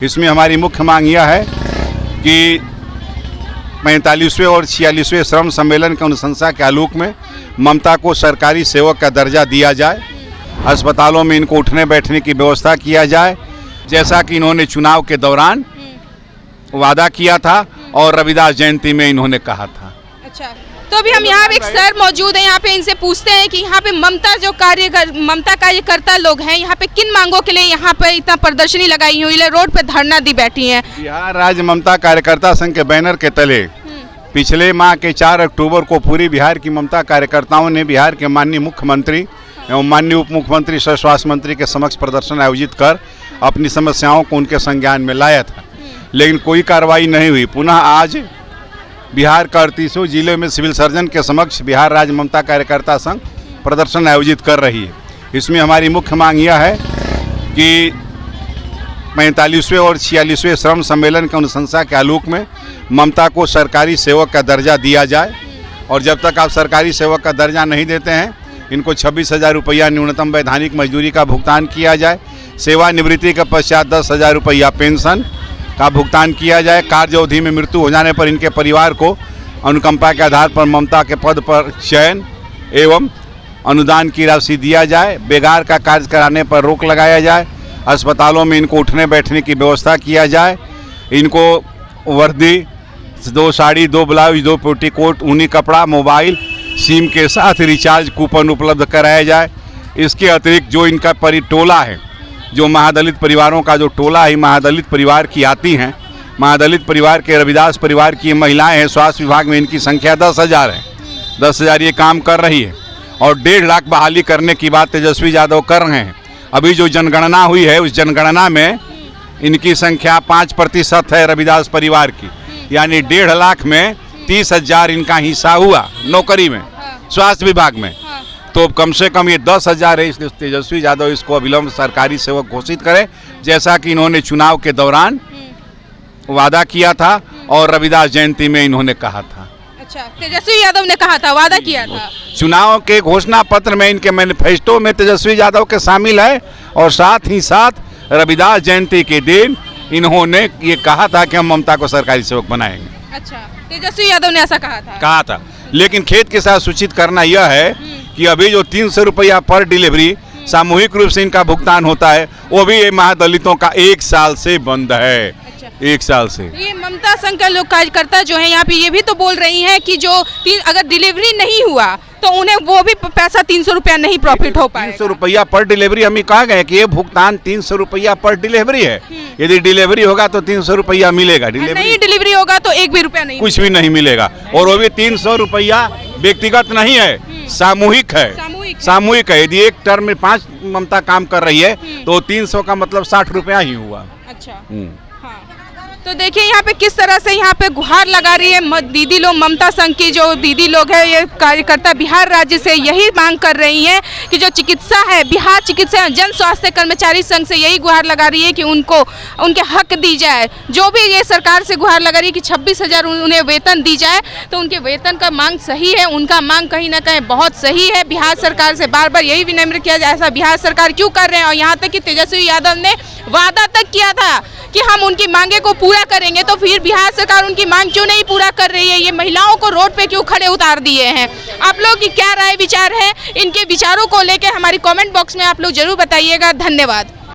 इसमें हमारी मुख्य मांग यह है कि 45वें और 46वें श्रम सम्मेलन की अनुशंसा के आलोक में ममता को सरकारी सेवक का दर्जा दिया जाए। अस्पतालों में इनको उठने बैठने की व्यवस्था किया जाए, जैसा कि इन्होंने चुनाव के दौरान वादा किया था और रविदास जयंती में इन्होंने कहा था। अच्छा, तो अभी हम यहाँ पे एक सर मौजूद हैं, यहाँ पे इनसे पूछते हैं कि यहाँ पे ममता कार्यकर्ता लोग हैं, यहाँ पे किन मांगों के लिए यहाँ पे इतना प्रदर्शनी लगाई हुई है, रोड पे धरना दी बैठी हैं। बिहार राज्य ममता कार्यकर्ता संघ के बैनर के तले पिछले माह के 4 अक्टूबर को पूरी बिहार की ममता कार्यकर्ताओं ने बिहार के माननीय मुख्यमंत्री एवं माननीय उप मुख्यमंत्री सह स्वास्थ्य मंत्री के समक्ष प्रदर्शन आयोजित कर अपनी समस्याओं को उनके संज्ञान में लाया था, लेकिन कोई कार्रवाई नहीं हुई। पुनः आज बिहार का 38 जिले में सिविल सर्जन के समक्ष बिहार राज्य ममता कार्यकर्ता संघ प्रदर्शन आयोजित कर रही है। इसमें हमारी मुख्य मांग यह है कि 45वें और 46वें श्रम सम्मेलन की अनुशंसा के आलोक में ममता को सरकारी सेवक का दर्जा दिया जाए, और जब तक आप सरकारी सेवक का दर्जा नहीं देते हैं इनको 26,000 रुपया न्यूनतम वैधानिक मजदूरी का भुगतान किया जाए। सेवानिवृत्ति के पश्चात 10,000 रुपया पेंशन का भुगतान किया जाए। कार्य अवधि में मृत्यु हो जाने पर इनके परिवार को अनुकंपा के आधार पर ममता के पद पर चयन एवं अनुदान की राशि दिया जाए। बेगार का कार्य कराने पर रोक लगाया जाए। अस्पतालों में इनको उठने बैठने की व्यवस्था किया जाए। इनको वर्दी, 2 साड़ी, 2 ब्लाउज, 2 पेटीकोट, ऊनी कपड़ा, मोबाइल, सिम के साथ रिचार्ज कूपन उपलब्ध कराया जाए। इसके अतिरिक्त जो इनका टोला है, जो महादलित परिवारों का जो टोला है, महादलित परिवार की आती हैं, महादलित परिवार के रविदास परिवार की महिलाएं हैं, स्वास्थ्य विभाग में इनकी संख्या 10,000 है। 10,000 ये काम कर रही है और 1.5 लाख बहाली करने की बात तेजस्वी यादव कर रहे हैं। अभी जो जनगणना हुई है उस जनगणना में इनकी संख्या 5% है रविदास परिवार की, यानी 1.5 लाख में 30,000 इनका हिस्सा हुआ नौकरी में, स्वास्थ्य विभाग में। तो कम से कम ये 10,000 है, इसलिए तेजस्वी यादव इसको अविलंब सरकारी सेवक घोषित करें, जैसा कि इन्होंने चुनाव के दौरान वादा किया था और रविदास जयंती में इन्होंने कहा था। अच्छा, तेजस्वी यादव ने कहा था, वादा किया था। चुनाव के घोषणा पत्र में, इनके मैनिफेस्टो में तेजस्वी यादव के शामिल है, और साथ ही साथ रविदास जयंती के दिन इन्होंने ये कहा था कि हम ममता को सरकारी सेवक बनाएंगे। अच्छा, तेजस्वी यादव ने ऐसा कहा था। लेकिन खेद के साथ सूचित करना यह है कि अभी जो 300 रुपया पर डिलीवरी सामूहिक रूप से इनका भुगतान होता है, वो भी ये महादलितों का 1 साल से बंद है। अच्छा। 1 साल से ये ममता संघ के लोग कार्यकर्ता जो है यहाँ पे ये भी तो बोल रही हैं कि जो अगर डिलीवरी नहीं हुआ तो उन्हें वो भी पैसा 300 रुपया नहीं प्रॉफिट हो पाएगा। 300 रुपया पर डिलीवरी हमें कहा गया कि ये भुगतान 300 रुपया पर डिलीवरी है। यदि डिलीवरी होगा तो 300 रुपया मिलेगा, नहीं डिलीवरी होगा तो 1 भी रुपया नहीं, कुछ भी नहीं मिलेगा। और वो भी 300 रुपया व्यक्तिगत नहीं है, सामूहिक है। सामूहिक है। यदि एक टर्म में 5 ममता काम कर रही है तो 300 का मतलब 60 रुपया ही हुआ। अच्छा, तो देखिए यहाँ पे किस तरह से यहाँ पे गुहार लगा रही है दीदी लोग। ममता संघ की जो दीदी लोग है, ये कार्यकर्ता बिहार राज्य से यही मांग कर रही हैं कि जो चिकित्सा है, बिहार चिकित्सा जन स्वास्थ्य कर्मचारी संघ से यही गुहार लगा रही है कि उनको उनके हक दी जाए। जो भी ये सरकार से गुहार लगा रही है कि 26,000 उन्हें वेतन दी जाए, तो उनके वेतन का मांग सही है, उनका मांग कहीं ना कहीं बहुत सही है। बिहार सरकार से बार बार यही विनम्र किया जाए, ऐसा बिहार सरकार क्यों कर रहे हैं। और यहाँ तक कि तेजस्वी यादव ने वादा तक किया था कि हम उनकी मांगे को पूरा करेंगे, तो फिर बिहार सरकार उनकी मांग क्यों नहीं पूरा कर रही है। ये महिलाओं को रोड पे क्यों खड़े उतार दिए हैं। आप लोग की क्या राय विचार है, इनके विचारों को लेकर हमारी कमेंट बॉक्स में आप लोग जरूर बताइएगा। धन्यवाद।